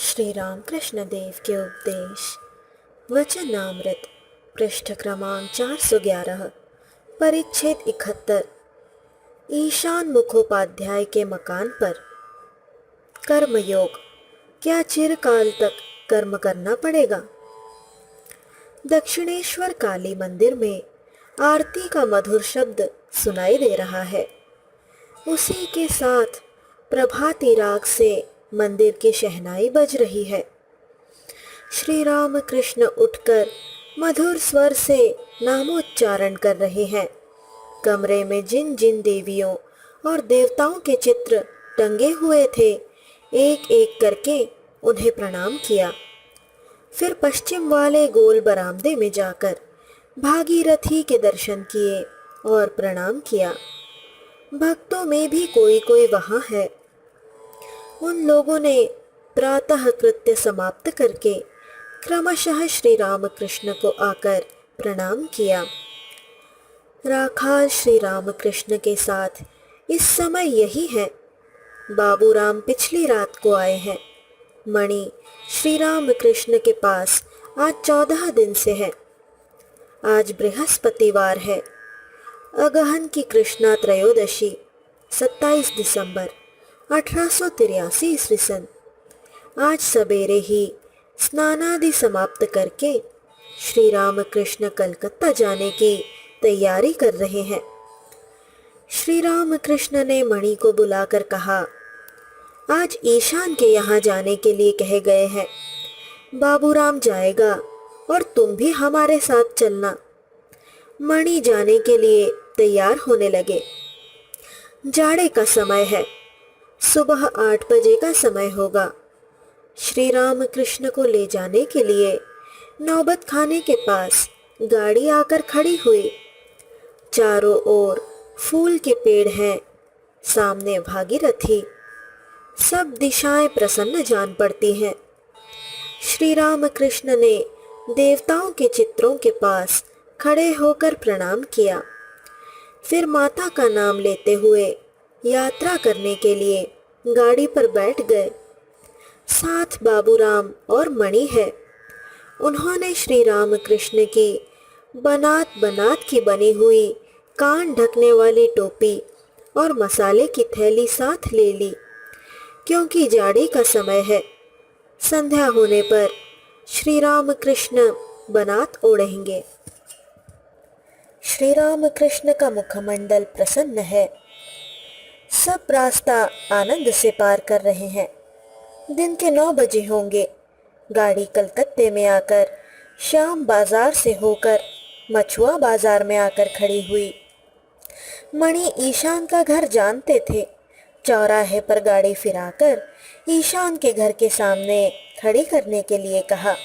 श्री रामकृष्ण देव के उपदेश वचनामृत पृष्ठ क्रमांक 411 परिच्छेद 71 ईशान मुखोपाध्याय के मकान पर कर्मयोग। क्या चिरकाल तक कर्म करना पड़ेगा? दक्षिणेश्वर काली मंदिर में आरती का मधुर शब्द सुनाई दे रहा है। उसी के साथ प्रभाती राग से मंदिर की शहनाई बज रही है। श्री राम कृष्ण उठकर मधुर स्वर से नामोच्चारण कर रहे हैं। कमरे में जिन जिन देवियों और देवताओं के चित्र टंगे हुए थे, एक एक करके उन्हें प्रणाम किया। फिर पश्चिम वाले गोल बरामदे में जाकर भागीरथी के दर्शन किए और प्रणाम किया। भक्तों में भी कोई कोई वहां है। उन लोगों ने प्रातः कृत्य समाप्त करके क्रमशः श्री राम कृष्ण को आकर प्रणाम किया। राखाल श्री राम कृष्ण के साथ इस समय यही है। बाबूराम पिछली रात को आए हैं। मणि श्री राम कृष्ण के पास आज 14 दिन से है। आज बृहस्पतिवार है। अगहन की कृष्णा त्रयोदशी 27 दिसंबर 1883 ईस्वी सन। आज सवेरे ही स्नानादि समाप्त करके श्री राम कृष्ण कलकत्ता जाने की तैयारी कर रहे हैं। श्री राम कृष्ण ने मणि को बुलाकर कहा, आज ईशान के यहाँ जाने के लिए कहे गए हैं। बाबूराम जाएगा और तुम भी हमारे साथ चलना। मणि जाने के लिए तैयार होने लगे। जाड़े का समय है। सुबह 8 बजे का समय होगा। श्री राम कृष्ण को ले जाने के लिए नौबत खाने के पास गाड़ी आकर खड़ी हुई। चारों ओर फूल के पेड़ हैं, सामने भागीरथी। सब दिशाएं प्रसन्न जान पड़ती हैं। श्री राम कृष्ण ने देवताओं के चित्रों के पास खड़े होकर प्रणाम किया। फिर माता का नाम लेते हुए यात्रा करने के लिए गाड़ी पर बैठ गए। साथ बाबूराम और मणि है। उन्होंने श्री राम कृष्ण की बनात बनात की बनी हुई कान ढकने वाली टोपी और मसाले की थैली साथ ले ली, क्योंकि जाड़े का समय है। संध्या होने पर श्री राम कृष्ण बनात ओढ़ेंगे। श्री राम कृष्ण का मुखमंडल प्रसन्न है। सब रास्ता आनंद से पार कर रहे हैं। दिन के 9 बजे होंगे। गाड़ी कलकत्ते में आकर श्याम बाजार से होकर मछुआ बाजार में आकर खड़ी हुई। मणि ईशान का घर जानते थे। चौराहे पर गाड़ी फिराकर ईशान के घर के सामने खड़ी करने के लिए कहा।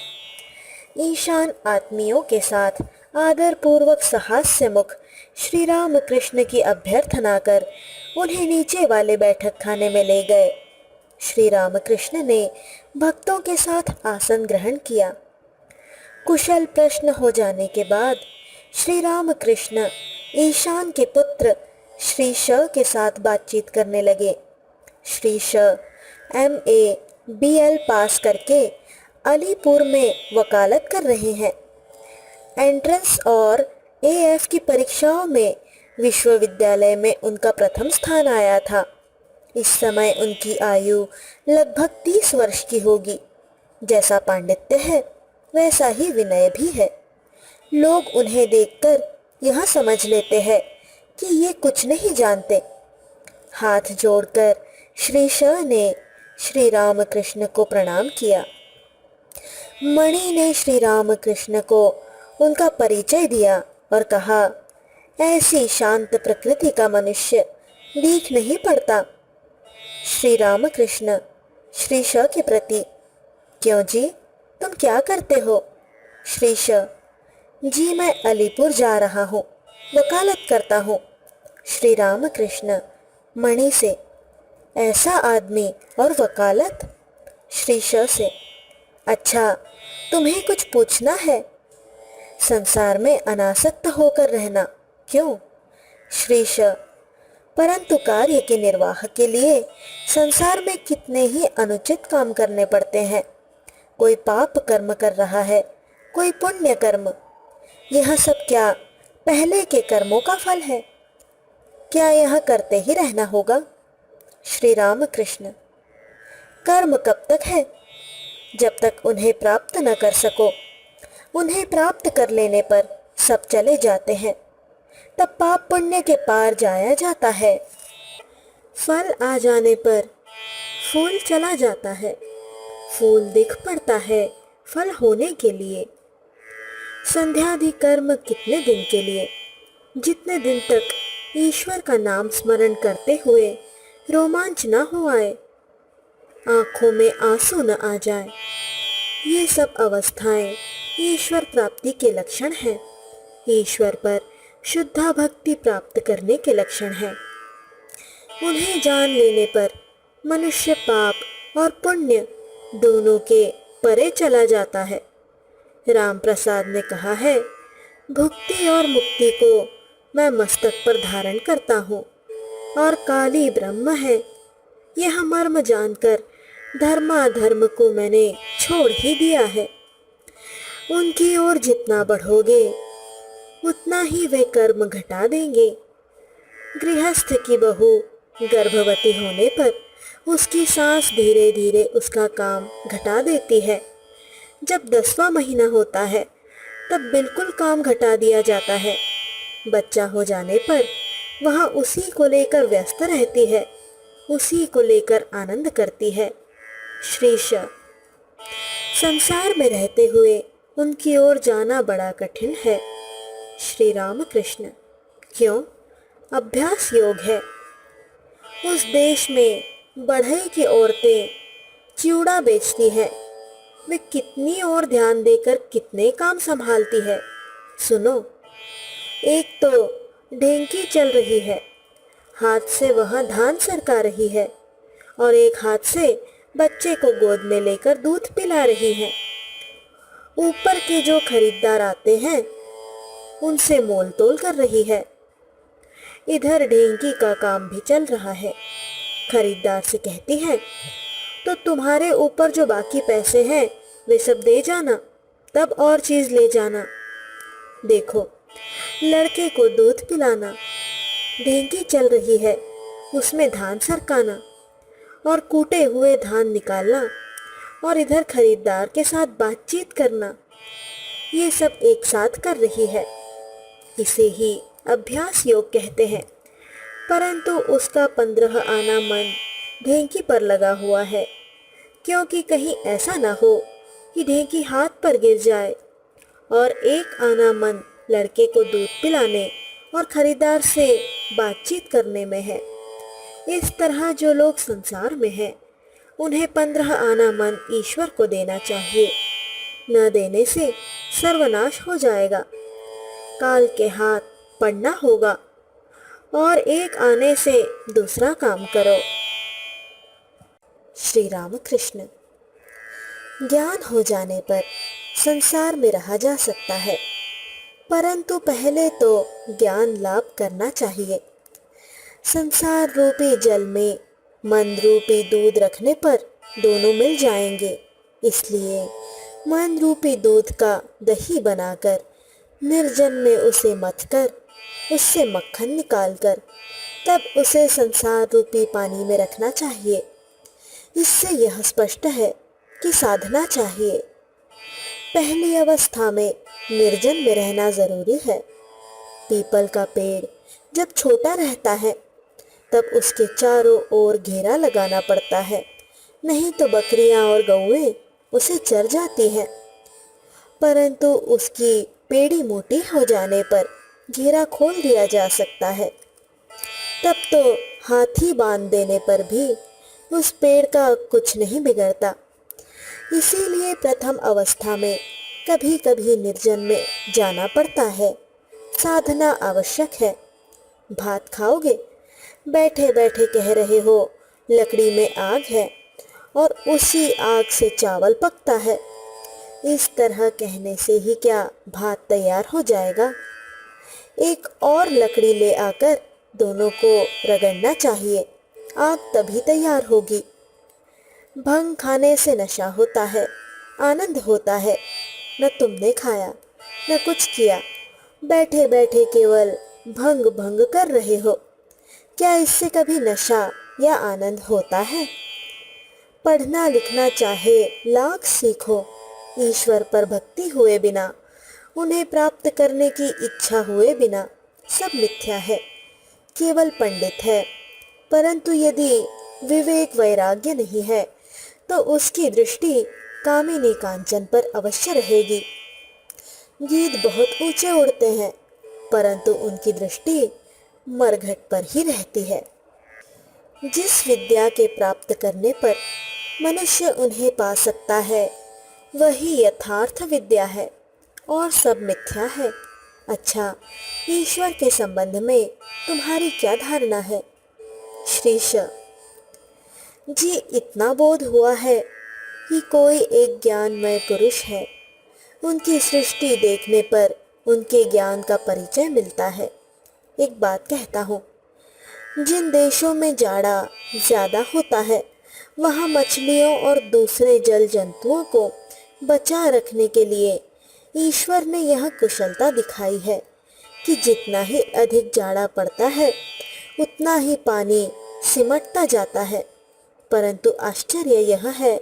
ईशान आत्मियों के साथ आदर पूर्वक सहास्य मुख श्री राम कृष्ण की अभ्यर्थना कर उन्हें नीचे वाले बैठक खाने में ले गए। श्री राम कृष्ण ने भक्तों के साथ आसन ग्रहण किया। कुशल प्रश्न हो जाने के बाद श्री राम कृष्ण ईशान के पुत्र श्री श के साथ बातचीत करने लगे। श्री श MA BL पास करके अलीपुर में वकालत कर रहे हैं। एंट्रेंस और AF की परीक्षाओं में विश्वविद्यालय में उनका प्रथम स्थान आया था। इस समय उनकी आयु लगभग 30 वर्ष की होगी। जैसा पांडित्य है वैसा ही विनय भी है। लोग उन्हें देखकर यह समझ लेते हैं कि ये कुछ नहीं जानते। हाथ जोड़कर श्री शाह ने श्री राम कृष्ण को प्रणाम किया। मणि ने श्री राम कृष्ण को उनका परिचय दिया और कहा, ऐसी शांत प्रकृति का मनुष्य दीख नहीं पड़ता। श्री राम कृष्ण श्री श के प्रति, क्यों जी, तुम क्या करते हो? श्री श, जी मैं अलीपुर जा रहा हूँ, वकालत करता हूँ। श्री राम कृष्ण मणि से, ऐसा आदमी और वकालत? श्री श से, अच्छा तुम्हें कुछ पूछना है? संसार में अनासक्त होकर रहना, क्यों? श्री श, परंतु कार्य के निर्वाह के लिए संसार में कितने ही अनुचित काम करने पड़ते हैं। कोई पाप कर्म कर रहा है, कोई पुण्य कर्म। यह सब क्या पहले के कर्मों का फल है? क्या यह करते ही रहना होगा? श्री राम कृष्ण। कर्म कब तक है? जब तक उन्हें प्राप्त न कर सको। उन्हें प्राप्त कर लेने पर सब चले जाते हैं, तब पाप पुण्य के पार जाया जाता है। फल आ जाने पर फूल चला जाता है, फूल दिख पड़ता है फल होने के लिए। संध्यादि कर्म कितने दिन के लिए? जितने दिन तक ईश्वर का नाम स्मरण करते हुए रोमांच न हो आए, आंखों में आंसू न आ जाए। ये सब अवस्थाएं ईश्वर प्राप्ति के लक्षण हैं, ईश्वर पर शुद्धा भक्ति प्राप्त करने के लक्षण हैं। उन्हें जान लेने पर मनुष्य पाप और पुण्य दोनों के परे चला जाता है। राम प्रसाद ने कहा है, भुक्ति और मुक्ति को मैं मस्तक पर धारण करता हूँ और काली ब्रह्म है। यह मर्म जानकर धर्माधर्म को मैंने छोड़ ही दिया है। उनकी ओर जितना बढ़ोगे उतना ही वे कर्म घटा देंगे। गृहस्थ की बहू गर्भवती होने पर उसकी सास धीरे धीरे उसका काम घटा देती है। जब 10वां महीना होता है तब बिल्कुल काम घटा दिया जाता है। बच्चा हो जाने पर वह उसी को लेकर व्यस्त रहती है, उसी को लेकर आनंद करती है। श्रीश। संसार में रहते हुए उनकी ओर जाना बड़ा कठिन है। श्री राम कृष्ण। क्यों? अभ्यास योग है। उस देश में बढ़ई की औरतें चिवड़ा बेचती हैं। वे कितनी और ध्यान देकर कितने काम संभालती है। सुनो, एक तो ढेंकी चल रही है, हाथ से वह धान सरका रही है, और एक हाथ से बच्चे को गोद में लेकर दूध पिला रही है। ऊपर के जो खरीदार आते हैं उनसे मोल तोल कर रही है। इधर ढेंकी का काम भी चल रहा है। खरीदार से कहती है, तो तुम्हारे ऊपर जो बाकी पैसे हैं वे सब दे जाना, तब और चीज ले जाना। देखो, लड़के को दूध पिलाना, ढेंकी चल रही है उसमें धान सरकाना और कूटे हुए धान निकालना, और इधर खरीदार के साथ बातचीत करना, ये सब एक साथ कर रही है। इसे ही अभ्यास योग कहते हैं। परंतु उसका 15 आना मन ढेंकी पर लगा हुआ है, क्योंकि कहीं ऐसा ना हो कि ढेंकी हाथ पर गिर जाए, और एक आना मन लड़के को दूध पिलाने और खरीदार से बातचीत करने में है। इस तरह जो लोग संसार में हैं, उन्हें 15 आना मन ईश्वर को देना चाहिए। न देने से सर्वनाश हो जाएगा, काल के हाथ पड़ना होगा, और एक आने से दूसरा काम करो। श्री राम कृष्ण। ज्ञान हो जाने पर संसार में रहा जा सकता है, परंतु पहले तो ज्ञान लाभ करना चाहिए। संसार रूपी जल में मन रूपी दूध रखने पर दोनों मिल जाएंगे। इसलिए मन रूपी दूध का दही बनाकर निर्जन में उसे मथकर उससे मक्खन निकालकर तब उसे संसार रूपी पानी में रखना चाहिए। इससे यह स्पष्ट है कि साधना चाहिए। पहली अवस्था में निर्जन में रहना जरूरी है। पीपल का पेड़ जब छोटा रहता है तब उसके चारों ओर घेरा लगाना पड़ता है, नहीं तो बकरियां और गौएं उसे चर जाती हैं। परंतु उसकी पेड़ी मोटी हो जाने पर घेरा खोल दिया जा सकता है। तब तो हाथी बांध देने पर भी उस पेड़ का कुछ नहीं बिगड़ता। इसीलिए प्रथम अवस्था में कभी कभी निर्जन में जाना पड़ता है। साधना आवश्यक है। भात खाओगे? बैठे बैठे कह रहे हो लकड़ी में आग है और उसी आग से चावल पकता है। इस तरह कहने से ही क्या भात तैयार हो जाएगा? एक और लकड़ी ले आकर दोनों को रगड़ना चाहिए, आग तभी तैयार होगी। भंग खाने से नशा होता है, आनंद होता है। न तुमने खाया न कुछ किया, बैठे बैठे केवल भंग भंग कर रहे हो। क्या इससे कभी नशा या आनंद होता है? पढ़ना लिखना चाहे लाख सीखो, ईश्वर पर भक्ति हुए बिना, उन्हें प्राप्त करने की इच्छा हुए बिना सब मिथ्या है, केवल पंडित है। परंतु यदि विवेक वैराग्य नहीं है तो उसकी दृष्टि कामिनी कांचन पर अवश्य रहेगी। गीत बहुत ऊंचे उड़ते हैं, परंतु उनकी दृष्टि मरघट पर ही रहती है। जिस विद्या के प्राप्त करने पर मनुष्य उन्हें पा सकता है, वही यथार्थ विद्या है और सब मिथ्या है। अच्छा, ईश्वर के संबंध में तुम्हारी क्या धारणा है? श्रीश जी, इतना बोध हुआ है कि कोई एक ज्ञानमय पुरुष है। उनकी सृष्टि देखने पर उनके ज्ञान का परिचय मिलता है। एक बात कहता हूँ, जिन देशों में जाड़ा ज्यादा होता है, वहाँ मछलियों और दूसरे जल जंतुओं को बचा रखने के लिए ईश्वर ने यह कुशलता दिखाई है कि जितना ही अधिक जाड़ा पड़ता है, उतना ही पानी सिमटता जाता है। परंतु आश्चर्य यह है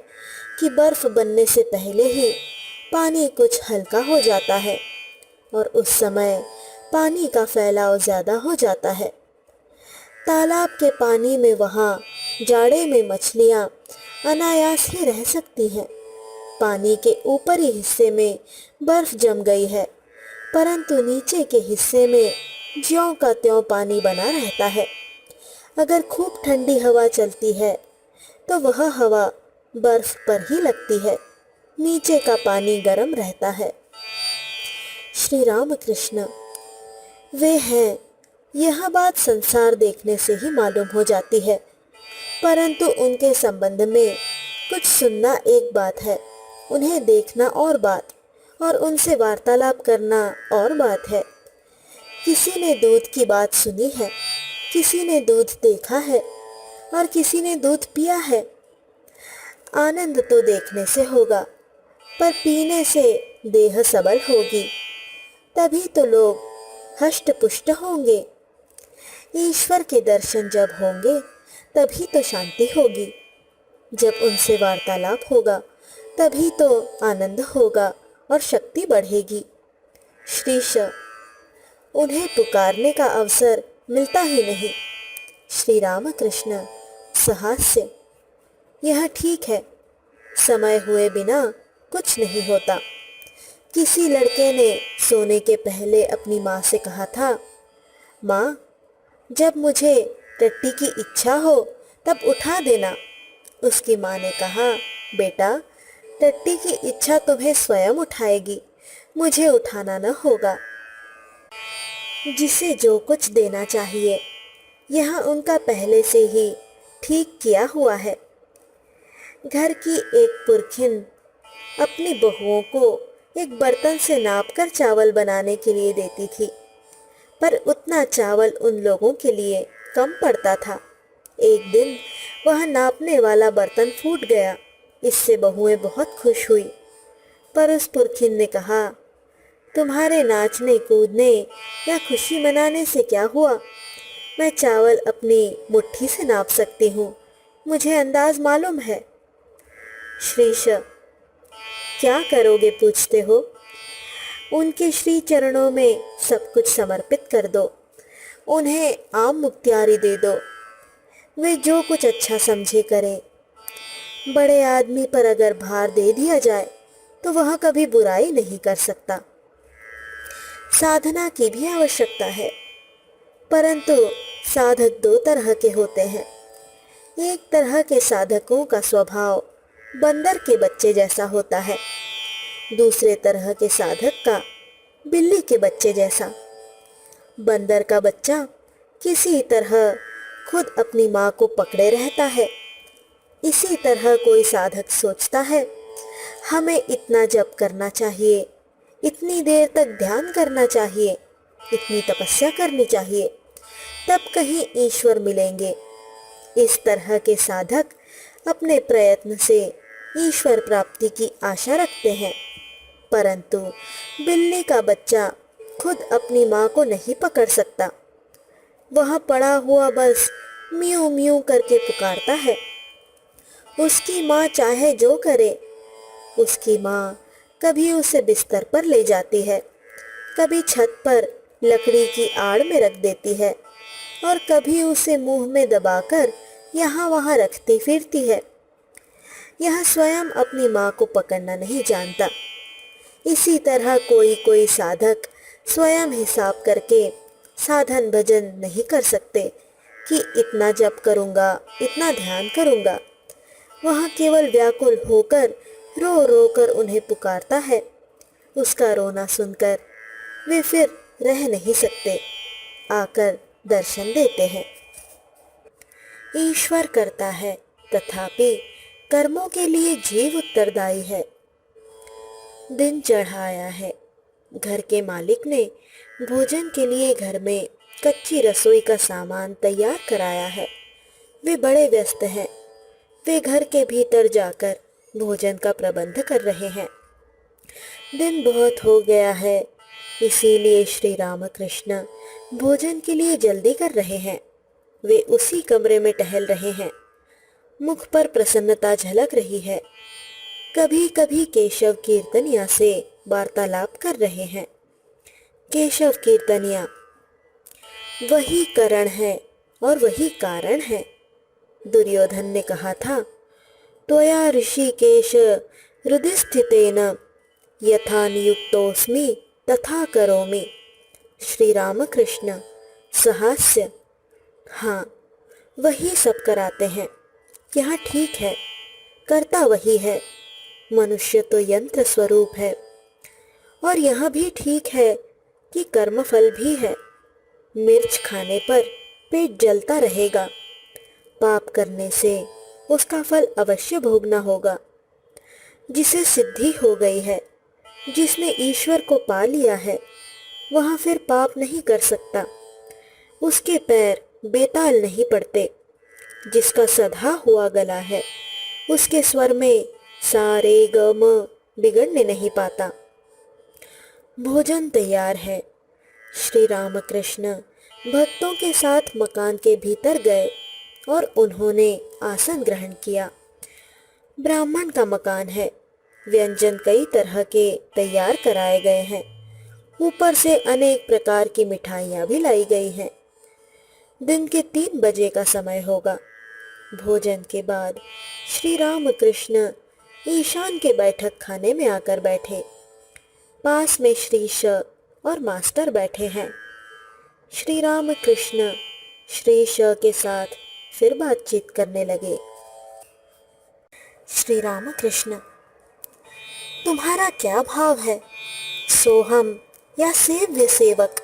कि बर्फ बनने से पहले ही पानी कुछ हल्का हो जाता है और उस समय पानी का फैलाव ज्यादा हो जाता है। तालाब के पानी में वहाँ जाड़े में मछलियाँ अनायास ही रह सकती हैं। पानी के ऊपरी हिस्से में बर्फ जम गई है, परंतु नीचे के हिस्से में ज्यों का त्यों पानी बना रहता है। अगर खूब ठंडी हवा चलती है तो वह हवा बर्फ पर ही लगती है, नीचे का पानी गर्म रहता है। श्री राम कृष्ण वे हैं, यह बात संसार देखने से ही मालूम हो जाती है, परंतु उनके संबंध में कुछ सुनना एक बात है, उन्हें देखना और बात, और उनसे वार्तालाप करना और बात है। किसी ने दूध की बात सुनी है, किसी ने दूध देखा है और किसी ने दूध पिया है। आनंद तो देखने से होगा, पर पीने से देह सबल होगी, तभी तो लोग हष्ट पुष्ट होंगे। ईश्वर के दर्शन जब होंगे तभी तो शांति होगी, जब उनसे वार्तालाप होगा तभी तो आनंद होगा और शक्ति बढ़ेगी। श्रीश उन्हें पुकारने का अवसर मिलता ही नहीं। श्री राम कृष्ण सहास्य यह ठीक है, समय हुए बिना कुछ नहीं होता। किसी लड़के ने सोने के पहले अपनी माँ से कहा था, माँ जब मुझे टट्टी की इच्छा हो तब उठा देना। उसकी माँ ने कहा, बेटा टट्टी की इच्छा तुम्हें स्वयं उठाएगी, मुझे उठाना न होगा। जिसे जो कुछ देना चाहिए, यह उनका पहले से ही ठीक किया हुआ है। घर की एक पुरखिन अपनी बहुओं को एक बर्तन से नापकर चावल बनाने के लिए देती थी, पर उतना चावल उन लोगों के लिए कम पड़ता था। एक दिन वह नापने वाला बर्तन फूट गया। इससे बहुएं बहुत खुश हुई, पर उस पुरखिन ने कहा, तुम्हारे नाचने कूदने या खुशी मनाने से क्या हुआ? मैं चावल अपनी मुट्ठी से नाप सकती हूँ, मुझे अंदाज मालूम है। श्रीश क्या करोगे पूछते हो? उनके श्री चरणों में सब कुछ समर्पित कर दो, उन्हें आम मुख्तियारी दे दो, वे जो कुछ अच्छा समझे करें। बड़े आदमी पर अगर भार दे दिया जाए तो वह कभी बुराई नहीं कर सकता। साधना की भी आवश्यकता है, परंतु साधक दो तरह के होते हैं। एक तरह के साधकों का स्वभाव बंदर के बच्चे जैसा होता है, दूसरे तरह के साधक का बिल्ली के बच्चे जैसा। बंदर का बच्चा किसी तरह खुद अपनी माँ को पकड़े रहता है। इसी तरह कोई साधक सोचता है, हमें इतना जप करना चाहिए, इतनी देर तक ध्यान करना चाहिए, इतनी तपस्या करनी चाहिए, तब कहीं ईश्वर मिलेंगे। इस तरह के साधक अपने प्रयत्न से ईश्वर प्राप्ति की आशा रखते हैं, परंतु बिल्ली का बच्चा खुद अपनी माँ को नहीं पकड़ सकता। वह पड़ा हुआ बस म्यू म्यू करके पुकारता है। उसकी माँ चाहे जो करे। उसकी माँ कभी उसे बिस्तर पर ले जाती है, कभी छत पर लकड़ी की आड़ में रख देती है और कभी उसे मुंह में दबाकर यहाँ वहाँ रखती फिरती है। यह स्वयं अपनी माँ को पकड़ना नहीं जानता। इसी तरह कोई कोई साधक स्वयं हिसाब करके साधन भजन नहीं कर सकते कि इतना जप करूँगा, इतना ध्यान करूँगा। वह केवल व्याकुल होकर रो रो कर उन्हें पुकारता है। उसका रोना सुनकर वे फिर रह नहीं सकते, आकर दर्शन देते हैं। ईश्वर करता है, तथापि कर्मों के लिए जीव उत्तरदायी है। दिन चढ़ाया है। घर के मालिक ने भोजन के लिए घर में कच्ची रसोई का सामान तैयार कराया है। वे बड़े व्यस्त हैं। वे घर के भीतर जाकर भोजन का प्रबंध कर रहे हैं। दिन बहुत हो गया है, इसीलिए श्री रामकृष्ण भोजन के लिए जल्दी कर रहे हैं। वे उसी कमरे में टहल रहे हैं। मुख पर प्रसन्नता झलक रही है। कभी कभी केशव कीर्तनिया से वार्तालाप कर रहे हैं। केशव कीर्तनिया वही करण है और वही कारण है। दुर्योधन ने कहा था, त्वया ऋषिकेश हृदि स्थितेन यथा नियुक्तोस्मि तथा करोमि। श्री रामकृष्ण सहास्य। हाँ, वही सब कराते हैं। यहाँ ठीक है, करता वही है। मनुष्य तो यंत्र स्वरूप है। और यह भी ठीक है कि कर्मफल भी है। मिर्च खाने पर पेट जलता रहेगा। पाप करने से उसका फल अवश्य भोगना होगा। जिसे सिद्धि हो गई है, जिसने ईश्वर को पा लिया है, वह फिर पाप नहीं कर सकता। उसके पैर बेताल नहीं पड़ते। जिसका सधा हुआ गला है, उसके स्वर में सारे गम बिगड़ने नहीं पाता। भोजन तैयार है। श्री रामकृष्ण भक्तों के साथ मकान के भीतर गए और उन्होंने आसन ग्रहण किया। ब्राह्मण का मकान है। व्यंजन कई तरह के तैयार कराए गए हैं। ऊपर से अनेक प्रकार की मिठाइयाँ भी लाई गई हैं। दिन के 3 बजे का समय होगा। भोजन के बाद श्री रामकृष्ण ईशान के बैठक खाने में आकर बैठे। पास में श्री श और मास्टर बैठे हैं। श्री रामकृष्ण श्री श के साथ फिर बातचीत करने लगे। श्री रामकृष्ण, तुम्हारा क्या भाव है, सोहम या सेव्य सेवक?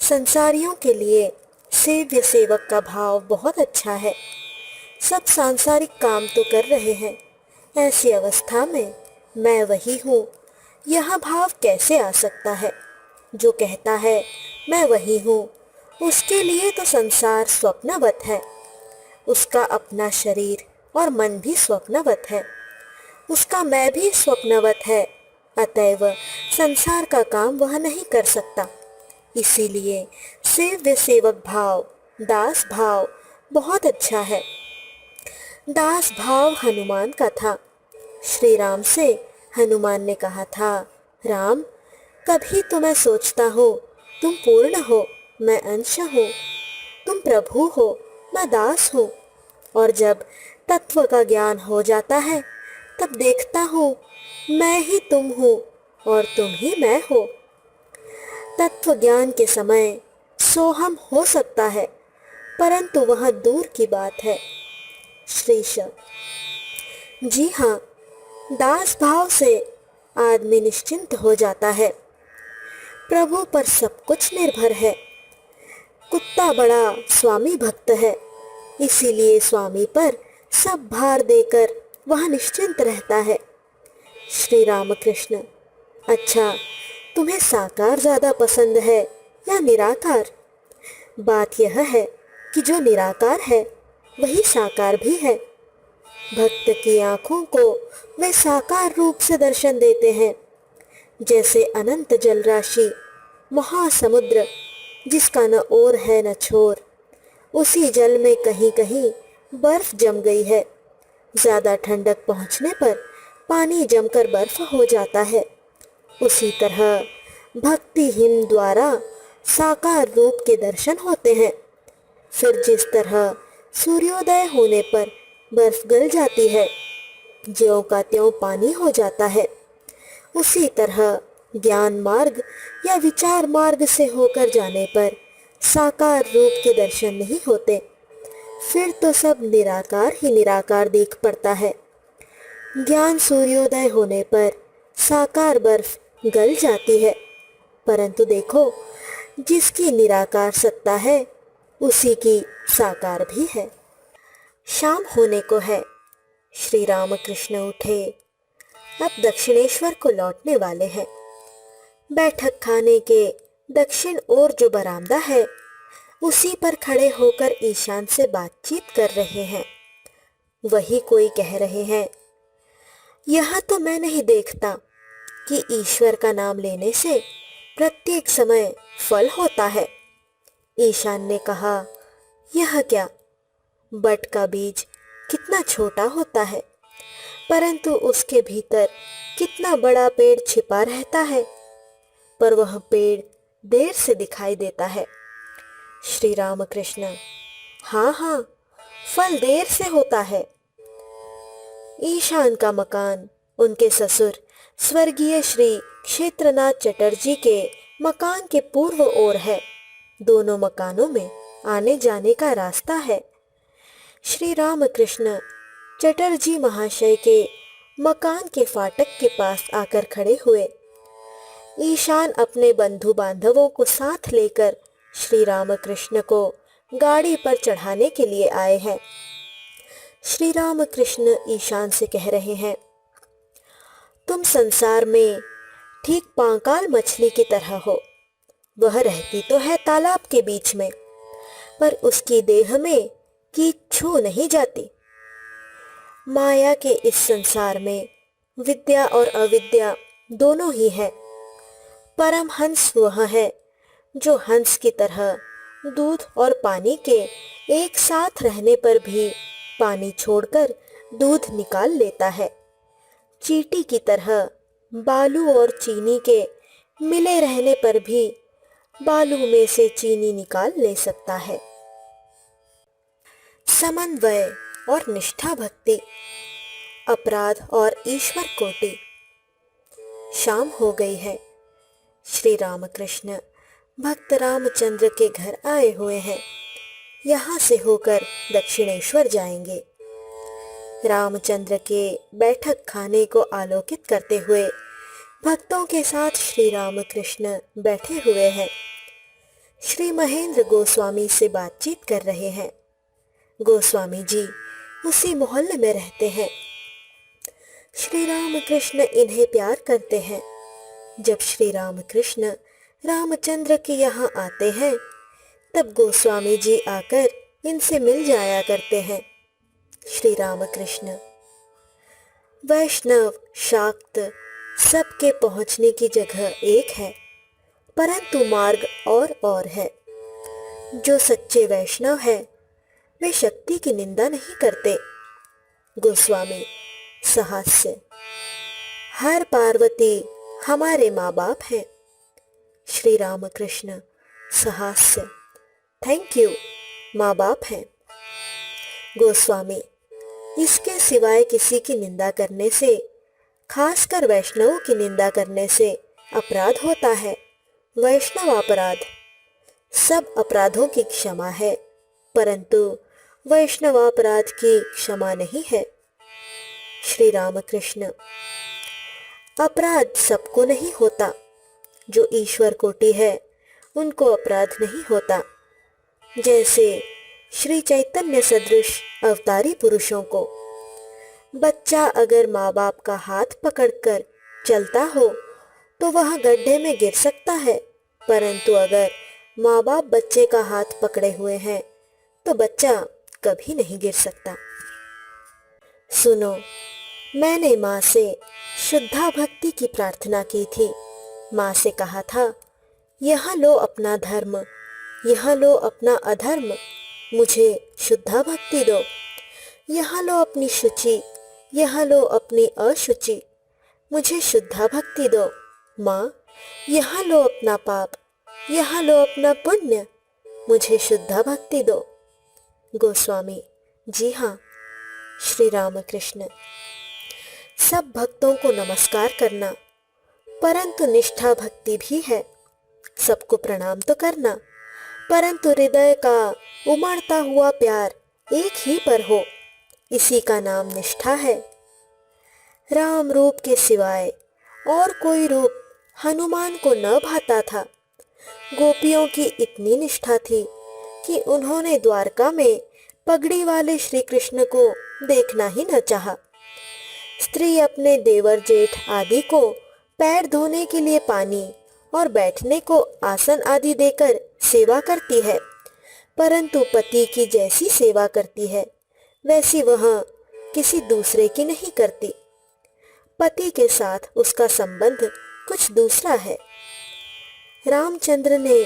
संसारियों के लिए सेव्य सेवक का भाव बहुत अच्छा है। सब सांसारिक काम तो कर रहे हैं। ऐसी अवस्था में मैं वही हूँ, यह भाव कैसे आ सकता है? जो कहता है मैं वही हूँ, उसके लिए तो संसार स्वप्नवत है। उसका अपना शरीर और मन भी स्वप्नवत है। उसका मैं भी स्वप्नवत है। अतएव संसार का काम वह नहीं कर सकता। इसीलिए सेव्य सेवक भाव, दास भाव बहुत अच्छा है। दास भाव हनुमान का था। श्री राम से हनुमान ने कहा था, राम, कभी तो मैं सोचता हूँ तुम पूर्ण हो, मैं अंश हूँ। तुम प्रभु हो, मैं दास हूँ। और जब तत्व का ज्ञान हो जाता है, तब देखता हूँ मैं ही तुम हूँ और तुम ही मैं हो। तत्व ज्ञान के समय सोहम हो सकता है, परंतु वह दूर की बात है। श्रीश, जी हाँ, दास भाव से आदमी निश्चिंत हो जाता है। प्रभु पर सब कुछ निर्भर है। कुत्ता बड़ा स्वामी भक्त है, इसीलिए स्वामी पर सब भार देकर वह निश्चिंत रहता है। श्री रामकृष्ण, अच्छा, तुम्हें साकार ज़्यादा पसंद है या निराकार? बात यह है कि जो निराकार है वही साकार भी है। भक्त की आंखों को वे साकार रूप से दर्शन देते हैं। जैसे अनंत जल राशि, महासमुद्र जिसका न ओर है न छोर, उसी जल में कहीं कहीं बर्फ जम गई है। ज्यादा ठंडक पहुंचने पर पानी जमकर बर्फ हो जाता है। उसी तरह भक्ति हिम द्वारा साकार रूप के दर्शन होते हैं। फिर जिस तरह सूर्योदय होने पर बर्फ गल जाती है, ज्यों का त्यों पानी हो जाता है, उसी तरह ज्ञान मार्ग या विचार मार्ग से होकर जाने पर साकार रूप के दर्शन नहीं होते। फिर तो सब निराकार ही निराकार दिख पड़ता है। ज्ञान सूर्योदय होने पर साकार बर्फ गल जाती है, परंतु देखो जिसकी निराकार सत्ता है उसी की साकार भी है। शाम होने को है। श्री रामकृष्ण उठे, अब दक्षिणेश्वर को लौटने वाले हैं। बैठक खाने के दक्षिण ओर जो बरामदा है उसी पर खड़े होकर ईशान से बातचीत कर रहे हैं। वही कोई कह रहे हैं, यह तो मैं नहीं देखता कि ईश्वर का नाम लेने से प्रत्येक समय फल होता है। ईशान ने कहा, यह क्या, बट का बीज कितना छोटा होता है, परंतु उसके भीतर कितना बड़ा पेड़ छिपा रहता है, पर वह पेड़ देर से दिखाई देता है। श्री रामकृष्ण, हाँ हाँ, फल देर से होता है। ईशान का मकान उनके ससुर स्वर्गीय श्री क्षेत्रनाथ चटर्जी के मकान के पूर्व ओर है। दोनों मकानों में आने जाने का रास्ता है। श्री रामकृष्ण चटर्जी महाशय के मकान के फाटक के पास आकर खड़े हुए। ईशान अपने बंधु बांधवों को साथ लेकर श्री रामकृष्ण को गाड़ी पर चढ़ाने के लिए आए हैं। श्री रामकृष्ण ईशान से कह रहे हैं, तुम संसार में ठीक पांकाल मछली की तरह हो। वह रहती तो है तालाब के बीच में, पर उसकी देह में कीट छू नहीं जाती। माया के इस संसार में विद्या और अविद्या दोनों ही है। परम हंस वह है जो हंस की तरह दूध और पानी के एक साथ रहने पर भी पानी छोड़कर दूध निकाल लेता है। चींटी की तरह बालू और चीनी के मिले रहने पर भी बालू में से चीनी निकाल ले सकता है। समन्वय और निष्ठा भक्ति, अपराध और ईश्वर कोटि। शाम हो गई है। श्री रामकृष्ण भक्त रामचंद्र के घर आए हुए हैं। यहाँ से होकर दक्षिणेश्वर जाएंगे। रामचंद्र के बैठक खाने को आलोकित करते हुए भक्तों के साथ श्री रामकृष्ण बैठे हुए हैं। श्री महेंद्र गोस्वामी से बातचीत कर रहे हैं। गोस्वामी जी उसी मोहल्ले में रहते हैं। श्री रामकृष्ण इन्हें प्यार करते हैं। जब श्री रामकृष्ण रामचंद्र के यहाँ आते हैं तब गोस्वामी जी आकर इनसे मिल जाया करते हैं। श्री रामकृष्ण, वैष्णव शाक्त सबके पहुंचने की जगह एक है, परंतु मार्ग और है। जो सच्चे वैष्णव है वे शक्ति की निंदा नहीं करते। गोस्वामी सहास्य, हर पार्वती हमारे माँ बाप हैं। श्री रामकृष्ण सहास्य, थैंक यू, माँ बाप हैं। गोस्वामी, इसके सिवाय किसी की निंदा करने से, खासकर वैष्णवों की निंदा करने से अपराध होता है। वैष्णव अपराध, सब अपराधों की क्षमा है, परंतु वैष्णव अपराध की क्षमा नहीं है। श्री रामकृष्ण, अपराध सबको नहीं होता। जो ईश्वर कोटि है उनको अपराध नहीं होता। जैसे श्री चैतन्य सदृश अवतारी पुरुषों को। बच्चा अगर माँ बाप का हाथ पकड़कर चलता हो तो वह गड्ढे में गिर सकता है, परंतु अगर माँ बाप बच्चे का हाथ पकड़े हुए हैं तो बच्चा कभी नहीं गिर सकता। सुनो, मैंने माँ से शुद्धा भक्ति की प्रार्थना की थी। माँ से कहा था, यह लो अपना धर्म, यह लो अपना अधर्म, मुझे शुद्धा भक्ति दो। यह लो अपनी शुचि, यह लो अपनी अशुचि, मुझे शुद्धा भक्ति दो। माँ, यह लो अपना पाप, यह लो अपना पुण्य, मुझे शुद्धा भक्ति दो। गोस्वामी जी हाँ, श्री राम कृष्ण। सब भक्तों को नमस्कार करना, परंतु निष्ठा भक्ति भी है। सबको प्रणाम तो करना, परंतु हृदय का उमड़ता हुआ प्यार एक ही पर हो, इसी का नाम निष्ठा है। राम रूप के सिवाय और कोई रूप हनुमान को न भाता था। गोपियों की इतनी निष्ठा थी कि उन्होंने द्वारका में पगड़ी वाले श्री कृष्ण को देखना ही न चाहा। स्त्री अपने देवर जेठ आदि को पैर धोने के लिए पानी और बैठने को आसन आदि देकर सेवा करती है, परंतु पति की जैसी सेवा करती है वैसी वह किसी दूसरे की नहीं करती। पति के साथ उसका संबंध कुछ दूसरा है। रामचंद्र ने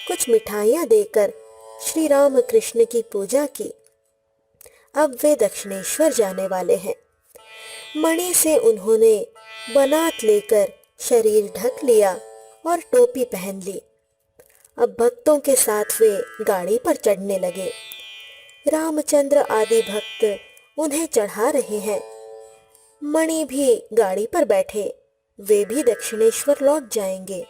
कुछ मिठाइयाँ देकर श्री राम कृष्ण की पूजा की। अब वे दक्षिणेश्वर जाने वाले हैं। मणि से उन्होंने बनात लेकर शरीर ढक लिया और टोपी पहन ली। अब भक्तों के साथ वे गाड़ी पर चढ़ने लगे। रामचंद्र आदि भक्त उन्हें चढ़ा रहे हैं। मणि भी गाड़ी पर बैठे, वे भी दक्षिणेश्वर लौट जाएंगे।